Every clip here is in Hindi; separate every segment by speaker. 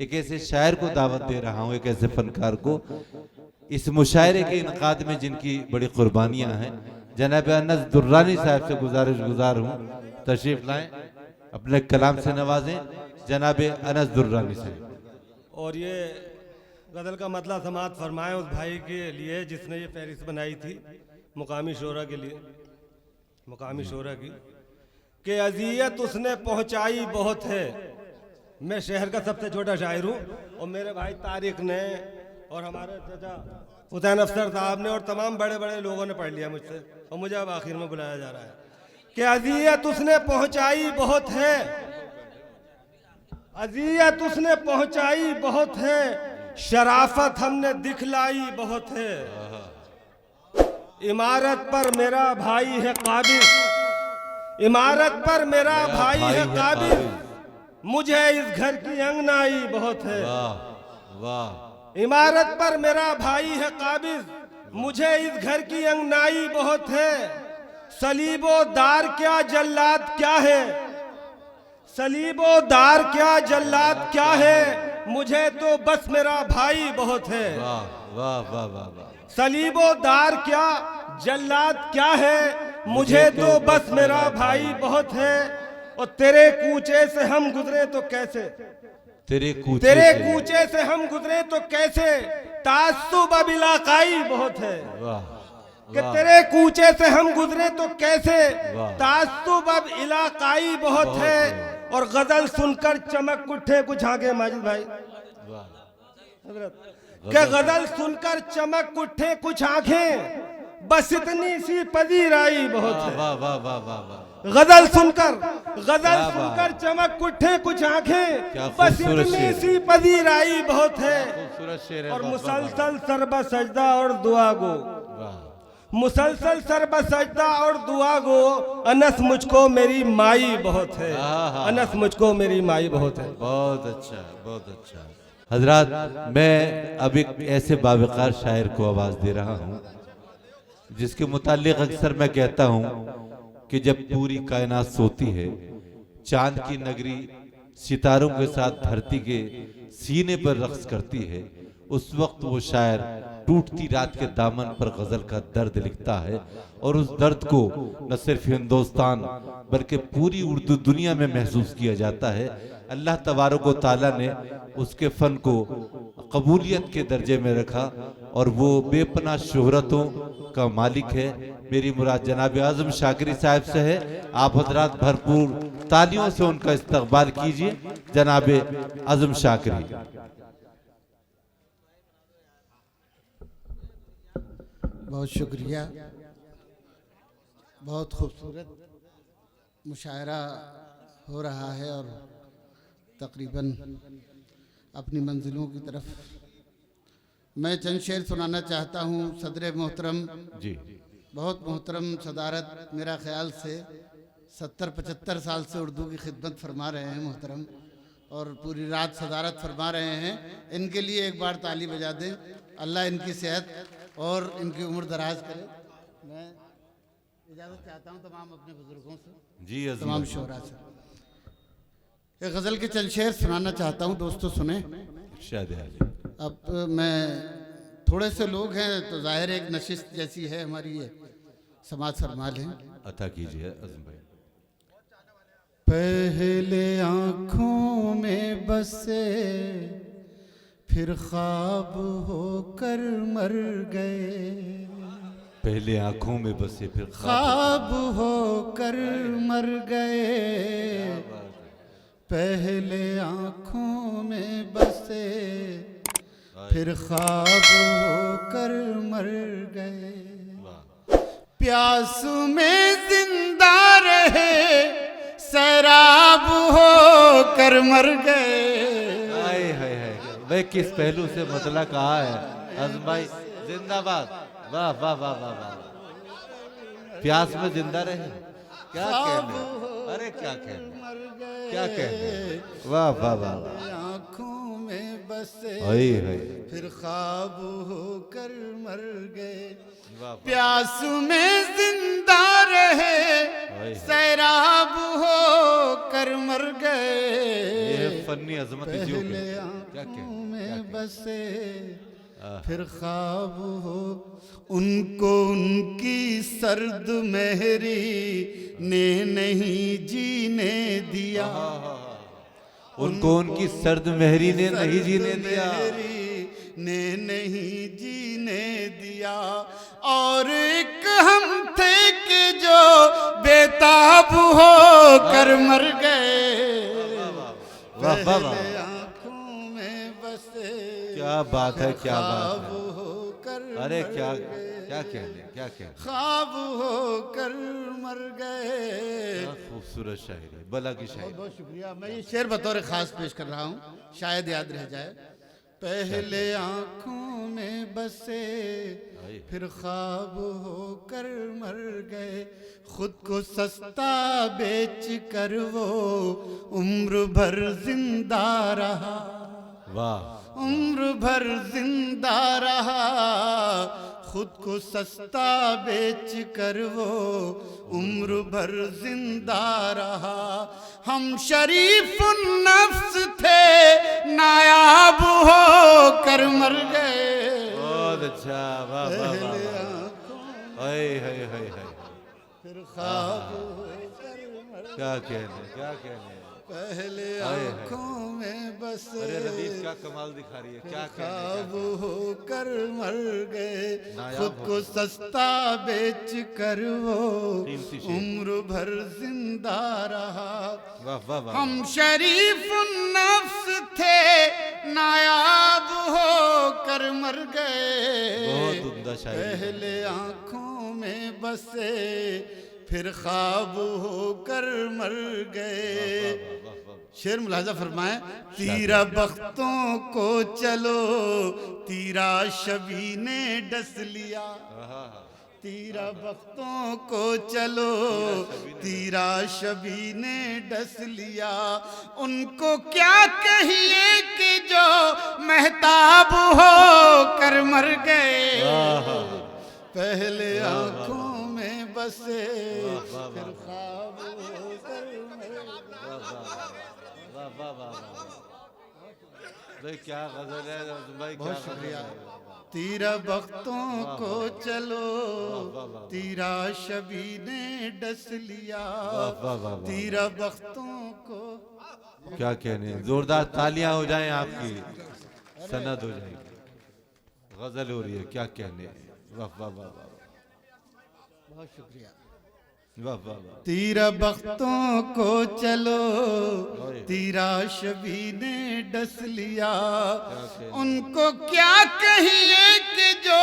Speaker 1: एक ऐसे शायर को दावत दे रहा हूँ, एक ऐसे फनकार को, इस मुशायरे के इनकाद में जिनकी बड़ी कुर्बानियां हैं। जनाब अनस दुर्रानी साहब से गुजार हूँ, तशरीफ लाएं, अपने कलाम से नवाजें जनाब अनस दुर्रानी साहब।
Speaker 2: और ये गज़ल का मतलब समात फरमाए उस भाई के लिए जिसने ये फहरिस्त बनाई थी मुकामी शोरा के लिए, मुकामी शोरा की, कि अजियत उसने पहुंचाई बहुत है। मैं शहर का सबसे छोटा शायर हूँ और मेरे भाई तारिक ने और हमारे चाचा हुसैन अफसर साहब ने और तमाम बड़े बड़े लोगों ने पढ़ लिया मुझसे, और मुझे अब आखिर में बुलाया जा रहा है कि अजियत उसने पहुंचाई बहुत है, अजियत उसने पहुंचाई बहुत है, शराफत हमने दिखलाई बहुत है। इमारत पर मेरा भाई है काबिज, इमारत पर मेरा भाई है काबिज, मुझे इस घर की अंगनाई बहुत है।
Speaker 1: वाह वाह।
Speaker 2: इमारत पर मेरा भाई है काबिज, मुझे इस घर की अंगनाई बहुत है। सलीबो दार क्या जल्लाद क्या है, सलीबो दार क्या जल्लाद क्या है, मुझे तो बस मेरा भाई बहुत है।
Speaker 1: वाह वाह वाह वाह वाह।
Speaker 2: सलीबो दार क्या जल्लाद क्या है, मुझे तो बस मेरा भाई बहुत है। और तेरे कूचे से हम गुजरे तो कैसे, तेरे कूचे से हम गुजरे तो कैसे, तासुब अब इलाकाई बहुत है।
Speaker 1: वाह
Speaker 2: कि तेरे कूचे से हम गुजरे तो कैसे, तासुब अब इलाकाई बहुत है। और गजल सुनकर चमक उठे कुछ आगे माजिद भाई, कि गजल सुनकर चमक उठे कुछ आंखें, बस इतनी सी पजीराई बहुत है।
Speaker 1: वाह वाह वाह वाह वाह।
Speaker 2: गजल सुनकर चमक उठे कुछ आंखें, बस इतनी सी पजीराई बहुत है। और मुसलसल सरब सजदा और दुआ गो, मुसलसल सरब सजदा और दुआ गो, अनस मुझको मेरी माई बहुत है, अनस मुझको मेरी माई बहुत है।
Speaker 1: बहुत अच्छा बहुत अच्छा। हजरात, मैं अब एक ऐसे बावकार शायर को आवाज दे रहा हूँ जिसके मुतालिक अक्सर मैं कहता हूँ कि जब पूरी कायनात सोती है, चांद की नगरी सितारों के साथ धरती के सीने पर रक्स करती है, उस वक्त वो शायर टूटती रात के दामन पर गजल का दर्द लिखता है। और उस दर्द को न सिर्फ हिंदुस्तान बल्कि पूरी उर्दू दुनिया में महसूस किया जाता है। अल्लाह तबारक व तआला ने उसके फन को कबूलियत के दर्जे में रखा और वो बेपनाह शोहरतों का मालिक है। मेरी मुराद जनाब आजम शाकिरी साहब से है। आप हजरात भरपूर तालियों से उनका इस्तकबाल कीजिए। जनाब आजम शाकिरी।
Speaker 3: बहुत शुक्रिया। बहुत खूबसूरत मुशायरा हो रहा है और तकरीबन अपनी मंजिलों की तरफ मैं चंद शेर सुनाना चाहता हूँ। सदर मोहतरम
Speaker 1: जी,
Speaker 3: बहुत मोहतरम सदारत, मेरा ख्याल से 70-75 साल से उर्दू की खिदमत फरमा रहे हैं मोहतरम, और पूरी रात सदारत फरमा रहे हैं। इनके लिए एक बार ताली बजा दें। अल्लाह इनकी सेहत और इनकी उम्र दराज करे। मैं इजाज़त चाहता हूँ तमाम अपने बुजुर्गों से,
Speaker 1: जी,
Speaker 3: तमाम शोहरा से। एक गज़ल के चंद शेर सुनाना चाहता हूँ, दोस्तों सुने। अब मैं थोड़े से लोग हैं तो जाहिर एक नशिस्त जैसी है हमारी, ये समाज फरमा लें।
Speaker 1: अता कीजिए आजम भाई।
Speaker 3: पहले आँखों में बसे फिर ख्वाब होकर मर गए,
Speaker 1: पहले आंखों में बसे फिर
Speaker 3: ख्वाब होकर मर गए, पहले आँखों में बसे फिर ख्वाब होकर मर गए, प्यास में जिंदा रहे शराब होकर मर गए।
Speaker 1: हाय हाय हाय, भाई किस पहलू से मतला कहा है आजम भाई, जिंदाबाद। वाह वाह वाह वाह वाह। प्यास में जिंदा रहे, क्या कहने, अरे क्या कहने, क्या कहने, वाह वाह वाह।
Speaker 3: आँखों में बसे
Speaker 1: फिर
Speaker 3: ख्वाब होकर मर गए,
Speaker 1: वाह,
Speaker 3: प्यास में जिंदा रहे बहे सैराब हो कर मर गए।
Speaker 1: ये फन्नी अजमत इसी को
Speaker 3: पहले
Speaker 1: कहते हैं। क्या
Speaker 3: आंखों
Speaker 1: कहते हैं?
Speaker 3: में बसे फिर ख्वाब हो, उनको उनकी सर्द मेहरी ने नहीं जीने दिया।
Speaker 1: उनको उनकी सर्द मेहरी ने नहीं जीने दिया।
Speaker 3: मेहरी ने नहीं जीने दिया। और एक हम थे कि जो बेताब हो कर मर गए।
Speaker 1: वाह वाह वाह,
Speaker 3: पहले आंखों में बसे
Speaker 1: क्या बात है, क्या बात है।
Speaker 3: ख्वाब होकर
Speaker 1: अरे
Speaker 3: मर
Speaker 1: क्या
Speaker 3: गए।
Speaker 1: क्या कहने, क्या कहने।
Speaker 3: ख्वाब होकर मर गए।
Speaker 1: क्या खूबसूरत शायरी, बला की शायरी।
Speaker 3: बहुत शुक्रिया। मैं ये शेर बतौर खास पेश कर रहा हूँ, शायद याद रह जाए। पहले आंखों में बसे फिर ख्वाब होकर मर गए। खुद को सस्ता बेच कर वो उम्र भर जिंदा रहा।
Speaker 1: वाह,
Speaker 3: उम्र भर जिंदा रहा। खुद को सस्ता बेच कर वो उम्र भर जिंदा रहा। हम शरीफ नफ्स थे नायाब हो कर मर गए।
Speaker 1: बहुत अच्छा, वाह वाह वाह
Speaker 3: पहले
Speaker 1: वाह।
Speaker 3: आंखों में
Speaker 1: हाय हाय हाय हाय,
Speaker 3: फिर ख्वाब होकर मर
Speaker 1: क्या कहने, क्या कहने।
Speaker 3: पहले
Speaker 1: हाय।
Speaker 3: आंखों में बस
Speaker 1: अरे रदीफ क्या कमाल दिखा रही है, क्या
Speaker 3: ख्वाब
Speaker 1: कहने।
Speaker 3: होकर मर गए।
Speaker 1: नायाब
Speaker 3: खुद
Speaker 1: हो
Speaker 3: को सस्ता बेच कर वो
Speaker 1: कीमती शेर।
Speaker 3: उम्र भर जिंदा रहा।
Speaker 1: वाह वाह वाह।
Speaker 3: हम शरीफ नफ्स थे नायाब हो कर मर गए।
Speaker 1: बहुत उम्दा शायरी।
Speaker 3: पहले आंखों में बसे फिर ख्वाब होकर मर गए। शेर मुलाजा फरमाए। तीरा बख्तों को चलो तीरा शबी ने डस लिया। तीरा बख्तों को चलो तीरा शबी ने डस लिया। उनको क्या कहिए कि जो महताब हो कर मर गए। पहले आंखों में बसे फिर ख्वाब होकर मर गए।
Speaker 1: वाह वाह वाह भाई, क्या गजल है भाई, क्या
Speaker 3: बहुत शुक्रिया।
Speaker 1: गजल है।
Speaker 3: तीरा बख्तों को चलो तीरा शबी ने डस लिया।
Speaker 1: वाह वाह वाह वाह।
Speaker 3: तीरा बख्तों को
Speaker 1: क्या कहने, जोरदार तालियां हो जाएं आपकी, सनद हो जाएगी, गजल हो रही है, क्या कहने। वाह वाह वाह वाह,
Speaker 3: बहुत शुक्रिया।
Speaker 1: वाह वाह वाह।
Speaker 3: तीरा बख्तों को चलो तीरा शबी ने डस लिया। उनको क्या कहिए कि जो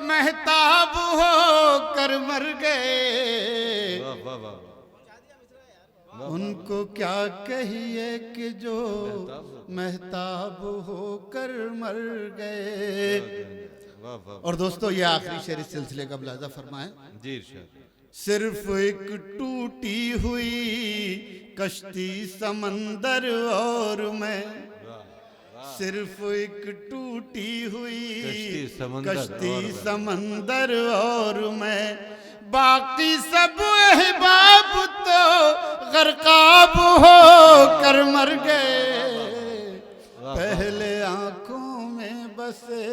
Speaker 3: महताब हो कर मर गए।
Speaker 1: वाह वाह वाह।
Speaker 3: उनको क्या कहिए कि जो महताब हो कर मर गए।
Speaker 1: वाह वाह।
Speaker 3: और दोस्तों ये आखिरी शेर इस सिलसिले का मुलाजा फरमाएं।
Speaker 1: जी इरशाद।
Speaker 3: सिर्फ एक टूटी हुई कश्ती समंदर और मैं। सिर्फ एक टूटी हुई कश्ती समंदर और मैं। बाकी सब अहबाब तो गरकाब हो कर मर गए। पहले आंखों में बसे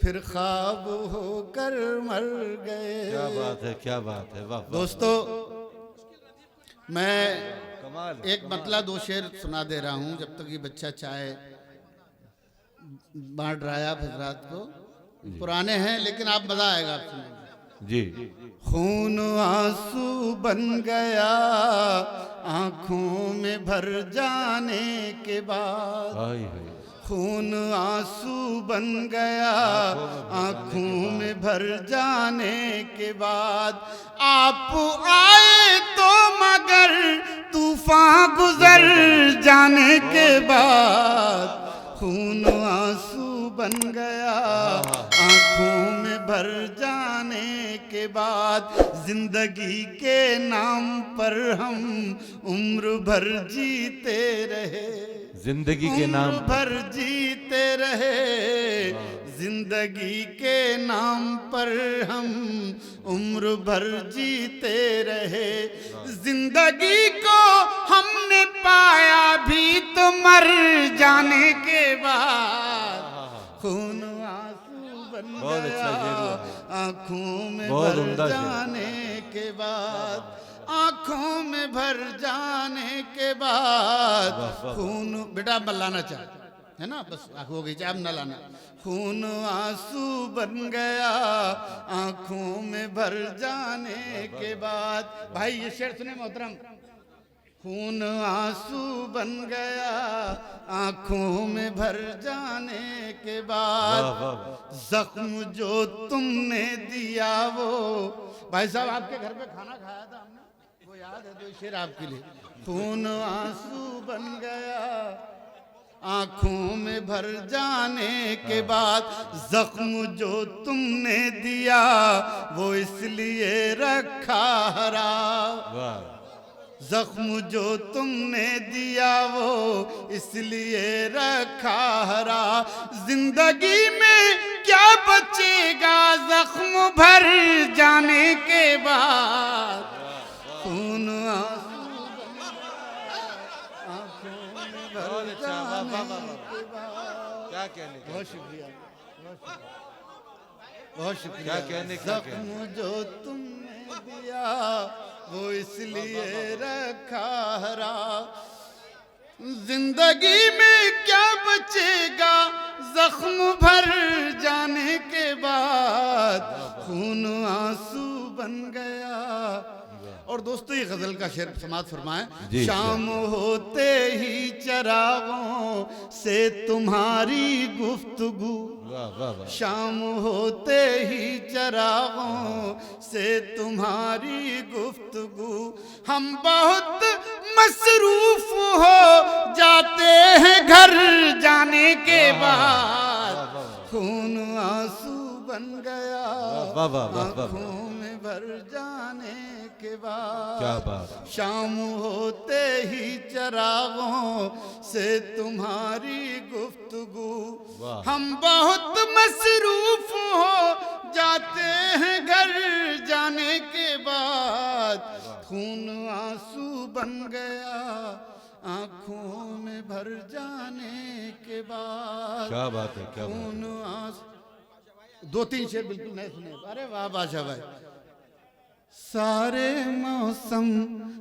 Speaker 3: फिर ख्वाब होकर मर गए।
Speaker 1: क्या बात है, क्या बात है। वाह वाह।
Speaker 3: दोस्तों मैं
Speaker 1: कमाल।
Speaker 3: एक मतला दो शेर सुना दे रहा हूँ जब तक ये बच्चा चाय बांट रहा है आप हजरात को। पुराने हैं लेकिन आप मजा आएगा आप सुनेंगे।
Speaker 1: जी।
Speaker 3: खून आंसू बन गया आंखों में भर जाने के बाद।
Speaker 1: हाय हाय।
Speaker 3: खून आंसू बन गया आंखों में भर जाने के बाद। आप आए तो मगर तूफान गुजर जाने के बाद। खून आंसू बन गया आंखों में भर जाने के बाद। जिंदगी के नाम पर हम उम्र भर जीते रहे।
Speaker 1: जिंदगी के नाम
Speaker 3: उम्र भर जीते रहे जिंदगी के नाम पर हम, उम्र भर जीते रहे जिंदगी को हमने पाया भी तो मर जाने के बाद खून आंसू बन
Speaker 1: बहुत अच्छा शेर
Speaker 3: गया
Speaker 1: हुआ।
Speaker 3: आंखों में
Speaker 1: बहुत
Speaker 3: भर
Speaker 1: उम्दा शेर।
Speaker 3: जाने के बाद, आंखों में भर जाने के बाद
Speaker 1: वाह, वाह।
Speaker 3: खून, बेटा मलाना चाह है ना, बस हो गई अब न लाना। खून आंसू बन गया आंखों में भर जाने के बाद। भाई ये शेर सुने मोहतरम। खून आंसू बन गया आंखों में भर जाने के बाद,
Speaker 1: वाह, वाह।
Speaker 3: जख्म जो तुमने दिया वो, भाई साहब आपके घर पे खाना खाया था हमने, वो याद है तो शेर आपके लिए। खून आंसू बन गया आंखों में भर जाने के बाद, जख्म जो तुमने दिया वो इसलिए रखा हरा,
Speaker 1: वाह।
Speaker 3: जख्म जो तुमने दिया वो इसलिए रखा हरा। जिंदगी में क्या बचेगा जख्म भर जाने के बाद, खून आंसू आंखों में भर जाने के बाद।
Speaker 1: क्या कहने का?
Speaker 3: बहुत शुक्रिया, बहुत शुक्रिया।
Speaker 1: क्या कहने का?
Speaker 3: जख्म जो तुमने दिया वो इसलिए रखा हरा। जिंदगी में क्या बचेगा जख्म भर जाने के बाद, खून आंसू बन गया। और दोस्तों ये गजल का शेर समात फरमाएं।
Speaker 1: जी,
Speaker 3: शाम होते ही चरागों से तुम्हारी गुफ्तगू,
Speaker 1: वाह, वाह, वाह।
Speaker 3: शाम होते ही चरागों से तुम्हारी गुफ्तगू, हम बहुत मसरूफ हो जाते हैं घर जाने के बाद, खून आंसू बन गया
Speaker 1: वाह, वाह, वाह, वाह।
Speaker 3: आंखों में भर जाने के बाद।
Speaker 1: क्या बात।
Speaker 3: शाम होते ही चरागों से तुम्हारी गुफ्तगू,
Speaker 1: वाह।
Speaker 3: हम बहुत मसरूफ हो जाते हैं घर जाने के बाद, खून आंसू बन गया आंखों में भर जाने के बाद।
Speaker 1: क्या बात है, क्या बात है।
Speaker 3: खून आंसू। दो तीन शेर बिल्कुल नए सुने। अरे वाह बादशाह भाई। सारे मौसम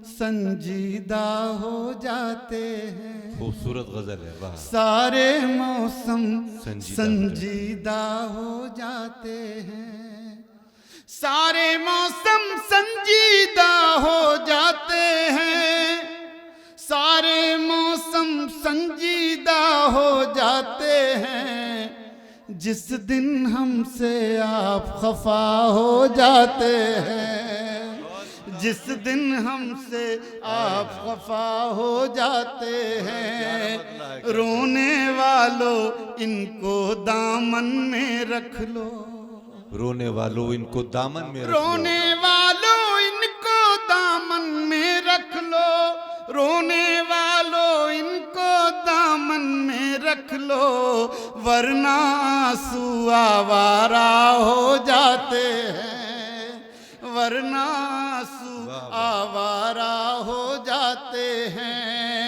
Speaker 3: संजीदा हो जाते हैं,
Speaker 1: खूबसूरत गजल है, वाह।
Speaker 3: सारे मौसम
Speaker 1: संजीदा
Speaker 3: संजीदा हो जाते हैं, सारे मौसम संजीदा हो जाते हैं, सारे मौसम संजीदा हो जाते हैं, जिस दिन हमसे आप खफा हो जाते हैं, जिस दिन हमसे आप खफा हो जाते हैं। रोने वालों इनको दामन में रख लो,
Speaker 1: रोने वालों इनको दामन में रख लो।
Speaker 3: रोने वालों इनको दामन में रख लो, रोने वालों इनको दामन में रख लो, वरना आंसू आवारा हो जाते हैं, वरना आंसू आवारा हो जाते हैं।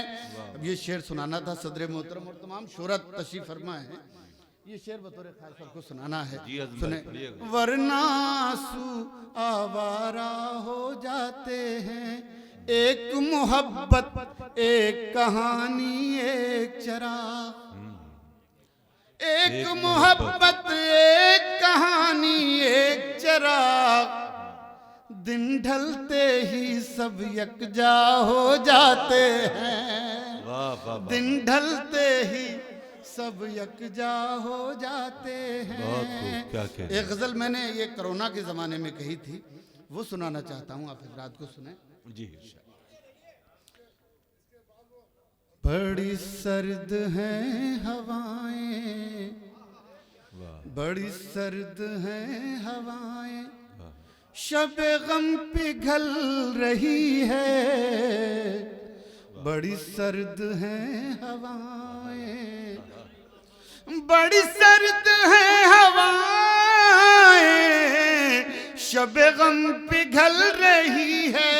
Speaker 3: अब ये शेर सुनाना था सदर मोहतरम और तमाम शोहरत तशरीफ फरमा है। ये शेर बतौर खास सबको सुनाना है।
Speaker 1: जी, अज़म
Speaker 3: सुने।
Speaker 1: भाई, पढ़िएगा।
Speaker 3: वरना आंसू आवारा हो जाते हैं, एक मोहब्बत एक कहानी एक चराग, एक मोहब्बत एक कहानी एक चराग, दिन ढलते ही सब यकजा हो जाते हैं,
Speaker 1: वाह, वाह, वाह।
Speaker 3: दिन ढलते ही सब यकजा हो जाते
Speaker 1: बहुत खूब,
Speaker 3: हैं।
Speaker 1: क्या कहना।
Speaker 3: एक गजल मैंने ये कोरोना के जमाने में कही थी, वो सुनाना चाहता हूँ, आप हजरात को सुने।
Speaker 1: जी।
Speaker 3: बड़ी सर्द हैं हवाएं, बड़ी सर्द हैं हवाएं, शब गम पिघल रही है, बड़ी सर्द हैं हवाएं, बड़ी सर्द हैं हवाएं, शबे गम पिघल रही है,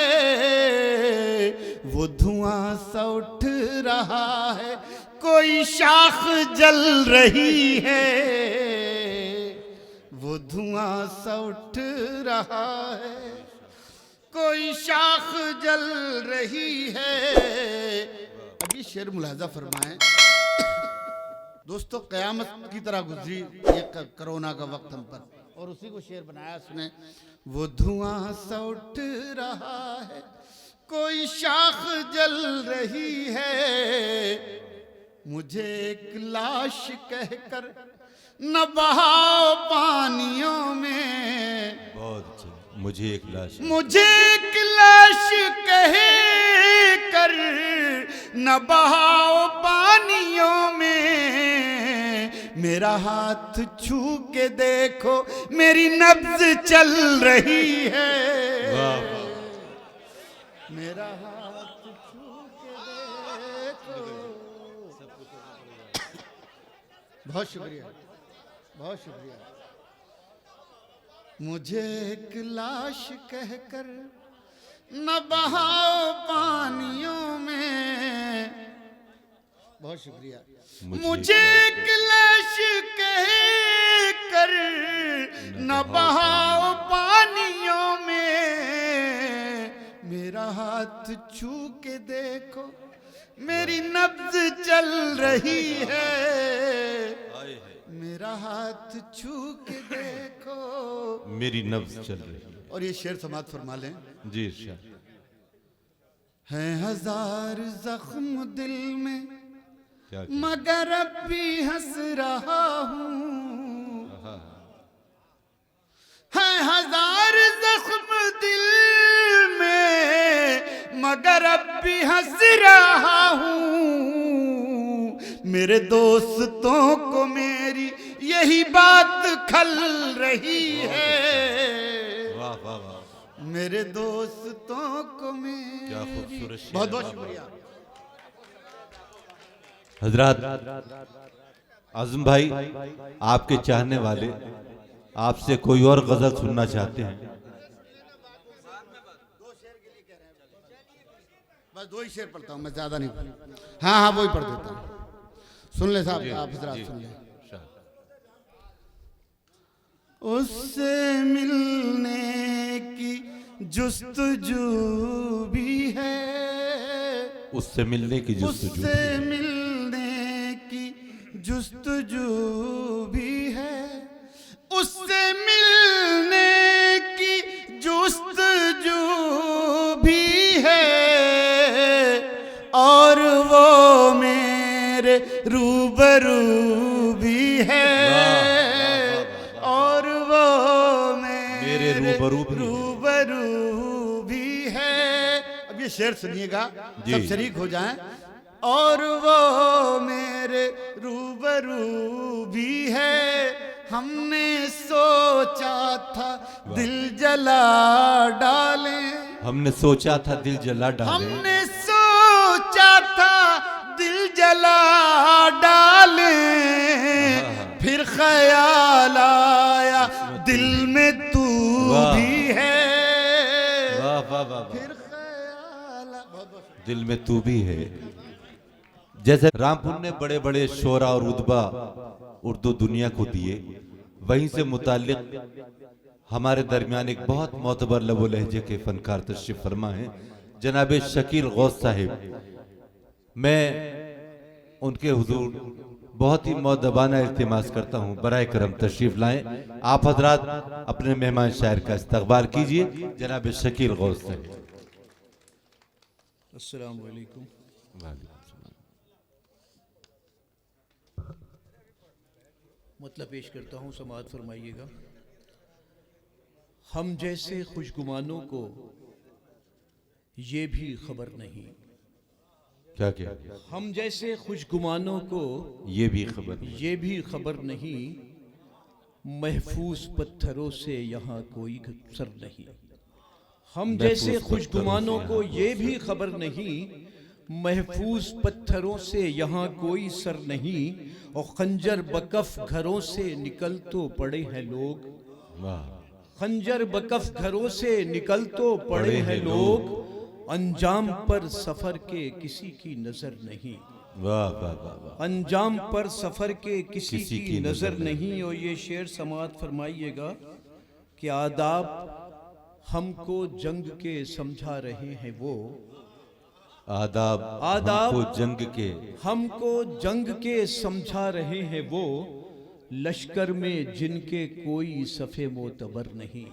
Speaker 3: वो धुआं सा उठ रहा है, कोई शाख जल रही है, वो धुआं सा उठ रहा है, कोई शाख जल रही है। अभी शेर मुलाजा फरमाएं दोस्तों, क़यामत की तरह गुजरी ये कोरोना का वक्त हम पर, और उसी को शेर बनाया सुने। वो धुआं सा उठ रहा है, कोई शाख जल रही है, मुझे एक लाश कहकर न बहाओ पानियों में।
Speaker 1: बहुत अच्छा, मुझे एक लाश,
Speaker 3: मुझे एक लाश कह कर न बहाओ पानियों में, मेरा हाथ छू के देखो मेरी नब्ज चल रही है।
Speaker 1: वाह वाह,
Speaker 3: मेरा हाथ छू के देखो। बहुत शुक्रिया, बहुत शुक्रिया। मुझे एक लाश कहकर न बहाओ पानियों में। बहुत शुक्रिया। मुझे एक लाश कहकर न बहाओ पानियों में, मेरा हाथ छू के देखो मेरी नब्ज चल रही है। मेरा हाथ छू के देखो
Speaker 1: मेरी नब्ज चल रही है।
Speaker 3: और ये शेर समात फरमा लें
Speaker 1: जी इरशाद।
Speaker 3: हैं हजार जख्म दिल में
Speaker 1: क्या
Speaker 3: मगर अब भी हंस रहा हूँ। हैं हजार जख्म दिल में मगर अब भी हंस रहा हूँ। मेरे दोस्तों को मेरी यही बात खल रही है।
Speaker 1: वाह वाह वाह,
Speaker 3: मेरे दोस्तों को मेरी।
Speaker 1: क्या खूबसूरत शेर।
Speaker 3: बहुत बहुत शुक्रिया
Speaker 1: हजरात। आजम भाई, आपके चाहने वाले आपसे कोई और गजल सुनना चाहते हैं?
Speaker 3: बस दो ही शेर पढ़ता हूँ मैं, ज्यादा नहीं पढ़ता। हाँ हाँ वही पढ़ देता हूँ, सुन ले साहब, आप हजरात सुन ले। उससे मिलने की जुस्तजू भी है,
Speaker 1: उससे मिलने की जुस्तजू,
Speaker 3: उससे मिलने की जुस्तजू भी है, उससे मिलने की जुस्तजू भी है, और वो मेरे रूबरू भी है, और वो मेरे
Speaker 1: रूबरू
Speaker 3: भी है। अब ये शेर सुनिएगा, सब शरीक हो जाएं। और वो मेरे रूबरू भी है, हमने सोचा था दिल जला डाले,
Speaker 1: हमने सोचा था दिल जला डाले,
Speaker 3: हमने सोचा था दिल जला डाले, फिर ख्याल आया दिल में तू भी है।
Speaker 1: वाह वाह वाह,
Speaker 3: फिर ख्याल
Speaker 1: दिल में तू भी है। जैसे रामपुर ने बड़े बड़े शोरा और उदबा उर्दू दुनिया को दिए, वहीं से मुताल्लिक हमारे दरमियान एक बहुत मोतबर लबो लहजे के फनकार तशरीफ फरमा है जनाब शकील गौस साहिब। मैं उनके हुजूर बहुत ही मौदबाना इल्तिमास करता हूँ, बराए करम तशरीफ लाएं। आप हजरात अपने मेहमान शायर का इस्तकबाल कीजिए, जनाब शकील गौस साहिब।
Speaker 4: अस्सलाम वालेकुम। मतलब पेश करता हूँ, समाअत फरमाइएगा। हम जैसे खुशगुमानों को ये भी खबर नहीं,
Speaker 1: क्या क्या,
Speaker 4: हम जैसे खुशगुमानों को
Speaker 1: ये भी खबर नहीं,
Speaker 4: ये भी खबर नहीं, महफूज पत्थरों से यहाँ कोई सर नहीं। हम जैसे खुशगुमानों को ये भी खबर नहीं, महफूज पत्थरों से यहाँ कोई सर नहीं, और खंजर बकफ घरों से निकल तो पड़े हैं लोग।
Speaker 1: वाह
Speaker 4: खंजर बकफ घरों से निकल तो पड़े हैं लोग, अंजाम पर सफर के किसी की नजर नहीं।
Speaker 1: वाह वाह वाह वाह।
Speaker 4: अंजाम पर सफर के किसी की नजर नहीं। और ये शेर समाअत फरमाइएगा कि आदाब हमको जंग के समझा रहे हैं वो,
Speaker 1: आदाब
Speaker 4: आदाब
Speaker 1: हमको जंग के,
Speaker 4: हमको जंग के समझा रहे हैं वो, लश्कर में जिनके कोई सफ़े मोतबर नहीं।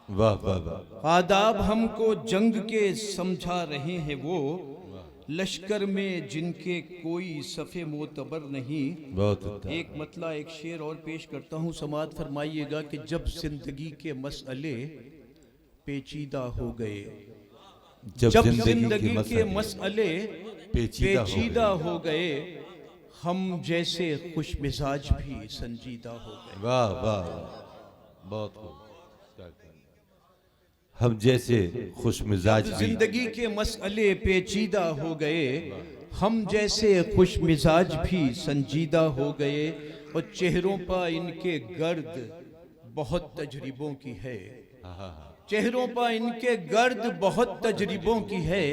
Speaker 1: वाह वाह वाह।
Speaker 4: आदाब हमको जंग के समझा रहे हैं वो, लश्कर में जिनके कोई सफ़े मोतबर नहीं।
Speaker 1: बहुत उत्तम।
Speaker 4: एक मतला एक शेर और पेश करता हूँ, समाअत फरमाइएगा कि जब जिंदगी के मसले पेचीदा हो गए, जब जिंदगी के मसले पेचीदा हो गए, हम जैसे खुश मिजाज भी संजीदा हो गए।
Speaker 1: वाह वाह वाह। बहुत खूब। हम जैसे खुश मिजाज भी,
Speaker 4: जिंदगी के मसले पेचीदा हो गए, हम जैसे खुश मिजाज भी संजीदा हो गए। और चेहरों पर इनके गर्द बहुत तजरिबों की है, चेहरों पर इनके गर्द बहुत तजरिबों की है,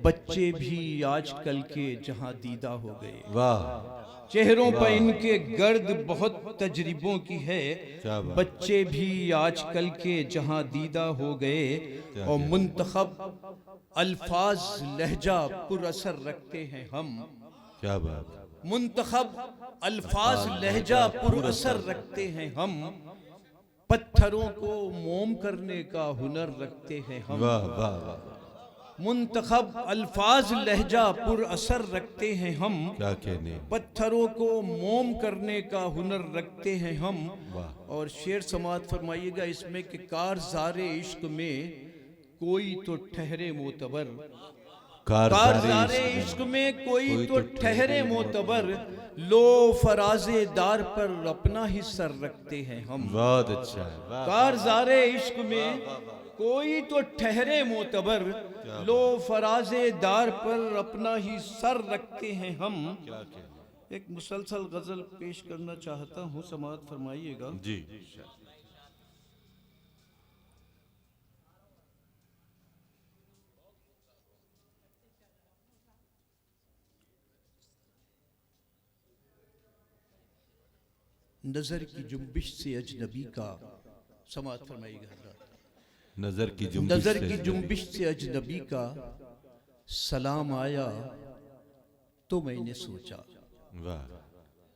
Speaker 4: बच्चे भी आजकल के जहां दीदा हो गए।
Speaker 1: वाह।
Speaker 4: चेहरों पर इनके गर्द बहुत तजरिबों की है, बच्चे भी आजकल के जहां दीदा हो गए। और मुंतखब अल्फाज लहजा पुरअसर रखते हैं हम।
Speaker 1: क्या बात।
Speaker 4: मुंतखब अल्फाज लहजा पुरअसर रखते हैं हम, पत्थरों को मोम करने का हुनर रखते हैं हम।
Speaker 1: वाह वाह वाह।
Speaker 4: मुंतखब अल्फाज लहजा पुरअसर रखते हैं हम,
Speaker 1: क्या कहने।
Speaker 4: पत्थरों को मोम करने का हुनर रखते हैं हम।
Speaker 1: वाह।
Speaker 4: और शेर समाअत फरमाइएगा इसमें कि कारज़ारे इश्क में कोई तो ठहरे मोतबर, कारज़ारे इश्क में कोई तो ठहरे मोतबर, लो फराजे दार पर अपना ही सर रखते हैं हम।
Speaker 1: बहुत अच्छा है।
Speaker 4: कारज़ारे इश्क में कोई तो ठहरे मोतबर, लो फराजे दार पर अपना ही सर रखते हैं हम। एक मुसलसल गजल पेश करना चाहता हूँ, समाअत फरमाइएगा
Speaker 1: जी।
Speaker 4: नजर की जुम्बिश से अजनबी का, समाअत फरमाइएगा हज़रात।
Speaker 1: नजर की जुम्बिश,
Speaker 4: नजर की जुम्बिश से अजनबी का सलाम आया तो मैंने सोचा।
Speaker 1: वाह।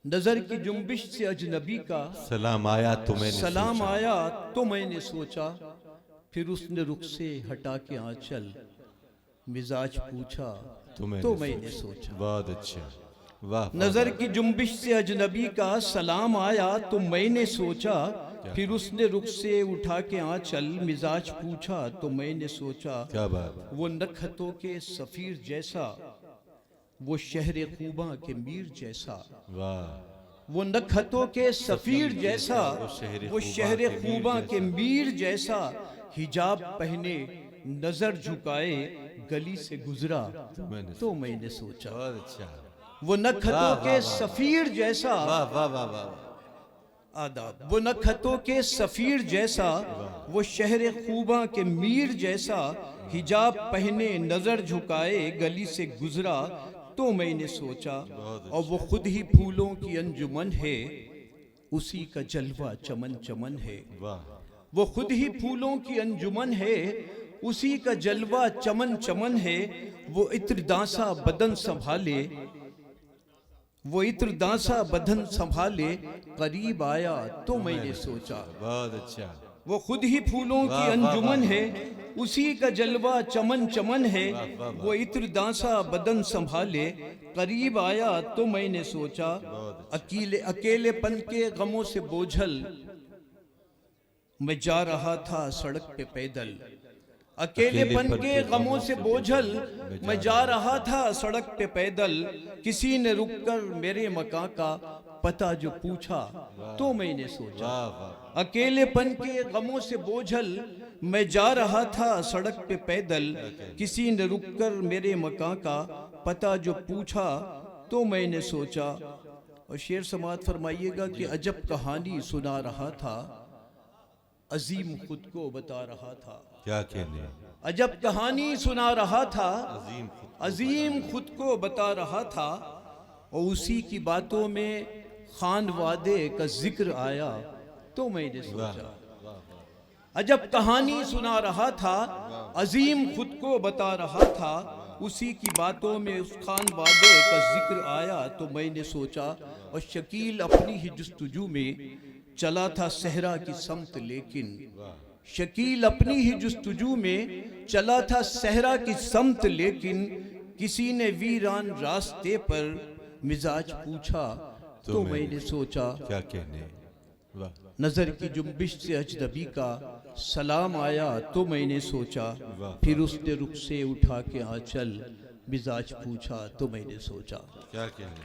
Speaker 4: नजर की जुम्बिश से अजनबी का
Speaker 1: सलाम आया तो मैंने
Speaker 4: सलाम
Speaker 1: सोचा।
Speaker 4: आया तो मैंने सोचा, फिर उसने रुख से हटा के आंचल मिजाज पूछा तो मैंने सोचा।
Speaker 1: बहुत अच्छा। वाह।
Speaker 4: नजर की जुम्बिश से अजनबी का सलाम आया तो मैंने सोचा, फिर उसने रुख से उठा के आंचल मिजाज पूछा तो मैंने सोचा।
Speaker 1: क्या बात।
Speaker 4: वो नखतों के सफीर जैसा, वो शहर खूबा के मीर जैसा।
Speaker 1: वाह।
Speaker 4: वो नखतों के सफीर जैसा, वो शहर खूबा के मीर जैसा, हिजाब पहने नजर झुकाए गली से गुजरा तो मैंने सोचा।
Speaker 1: बहुत अच्छा।
Speaker 4: वो नखतों के सफीर जैसा,
Speaker 1: वाह वाह वाह वाह।
Speaker 4: आदाब। वो नखतों के सफीर जैसा, वो शहर खूबा के मीर जैसा, हिजाब पहने नजर झुकाए गली से गुजरा तो मैंने सोचा। और वो खुद ही फूलों की अंजुमन है, उसी का जलवा चमन चमन है।
Speaker 1: वाह।
Speaker 4: वो खुद ही फूलों की अंजुमन है, उसी का जलवा चमन चमन है। वो इत्र दासा बदन संभाले, वो इत्र दासा बदन संभाले, करीब आया तो मैंने सोचा।
Speaker 1: बहुत अच्छा।
Speaker 4: वो खुद ही फूलों की अंजुमन है, उसी का जलवा चमन चमन है। वो इत्र दासा बदन संभाले, करीब आया तो मैंने सोचा। अकेलेपन के गमों से बोझल मैं जा रहा था सड़क पे पैदल। अकेलेपन के गमों से बोझल मैं जा रहा था सड़क पे पैदल। किसी ने रुककर मेरे मकान का पता जो पूछा तो मैंने सोचा। अकेलेपन के गमों से बोझल मैं जा रहा था सड़क पे पैदल, किसी ने रुककर मेरे मकान का पता जो पूछा तो मैंने सोचा। और शेर समात फरमाइएगा कि अजब कहानी सुना रहा था, अजीम खुद को बता रहा था।
Speaker 1: क्या कहने,
Speaker 4: अजब कहानी सुना रहा था,
Speaker 1: अजीम
Speaker 4: अजीम खुद को बता रहा था। और उसी की बातों में खान वादे का जिक्र आया तो मैंने सोचा। अजब कहानी सुना रहा था, अजीम खुद को बता रहा था, उसी की बातों में उस खान वादे का जिक्र आया तो मैंने सोचा। और शकील अपनी ही जुस्तजू में चला था सहरा की समत, लेकिन शकील अपनी ही जुस्तजू में चला था सहरा की समत, लेकिन किसी ने वीरान रास्ते पर मिजाज पूछा तो मैंने सोचा।
Speaker 1: क्या कहने, वाह।
Speaker 4: नजर की जुम्बिश से अजनबी का सलाम आया तो मैंने सोचा। फिर उसने रुख से उठा के आंचल मिजाज पूछा तो मैंने सोचा।
Speaker 1: क्या कहने।